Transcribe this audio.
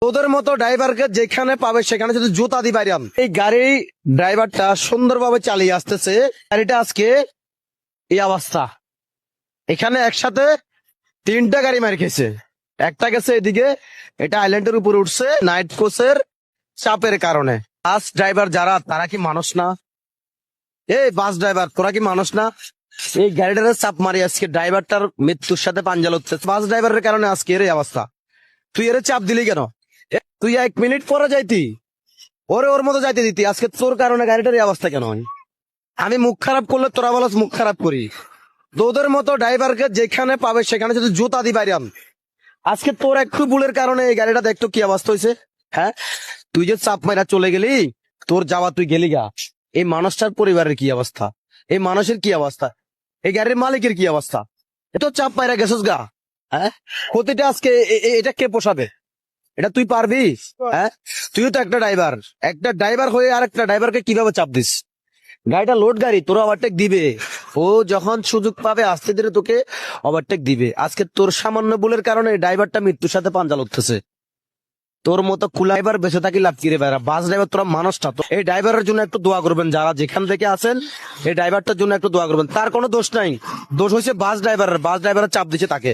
তোদের মতো ড্রাইভারকে যেখানে পাবে সেখানে যদি জুতা দি বাইরাম। এই গাড়ি ড্রাইভারটা সুন্দরভাবে চালিয়ে আসতেছে, গাড়িটা আজকে এই অবস্থা। এখানে একসাথে তিনটা গাড়ি মার খেয়েছে। একটা গেছে এদিকে, এটা আইল্যান্ডের উপরে উঠছে নাইট কোচের চাপের কারণে। বাস ড্রাইভার যারা, তারা কি মানুষ না? এই বাস ড্রাইভার, তোরা কি মানুষ না? এই গাড়িটার চাপ মারি আজকে ড্রাইভারটার মৃত্যুর সাথে পাঞ্জা লড়ছে। বাস ড্রাইভারের কারণে আজকে এর এই অবস্থা। তুই এর চাপ দিলি কেন? তুই 1 মিনিট পরে যাইতি, ওরে ওর মতো যাইতে দিতি। আজকে তোর কারণে গাড়িটার এই অবস্থা কেন হয়? আমি মুখ খারাপ করলে তোরা বলস মুখ খারাপ করি। তোদের মতো ড্রাইভারকে যেখানে পাবে সেখানে যদি জুতা দি বাইরাম। আজকে তোর একটু ভুলের কারণে এই গাড়িটা দেখতো কি অবস্থা হয়েছে। হ্যাঁ, তুই যে চাপ মাইরা চলে গেলি, তোর যাওয়া তুই গেলি গা। এই মানুষটার পরিবারের কি অবস্থা, এই মানুষের কি অবস্থা, এই গাড়ির মালিকের কি অবস্থা? এত চাপ মাইরা গেছিস গা। হ্যাঁ, ক্ষতিটা আজকে এটা কে পোষাবে? এটা তুই পারবি? হ্যাঁ, তুইও তো একটা ড্রাইভার। একটা ড্রাইভার হয়ে আর একটা ড্রাইভারকে কিভাবে চাপ দিস? গাড়িটা লোড গাড়ি, তোরা ওভারটেক দিবে। ও যখন সুযোগ পাবে আস্তে ধীরে তোকে ওভারটেক দিবে। আজকে তোর সামান্য ভুলের কারণে ড্রাইভারটা মৃত্যুর সাথে পাঞ্জা লড়তেছে। তোর মতো কুলাইবার বেঁচে থাকি লাভ কিরে বাইরা। বাস ড্রাইভার তোরা মানুষটা তো। এই ড্রাইভারের জন্য একটু দোয়া করবেন, যারা যেখান থেকে আছেন এই ড্রাইভারটার জন্য একটু দোয়া করবেন। তার কোনো দোষ নাই, দোষ হয়েছে বাস ড্রাইভারের। বাস ড্রাইভারের চাপ দিচ্ছে তাকে।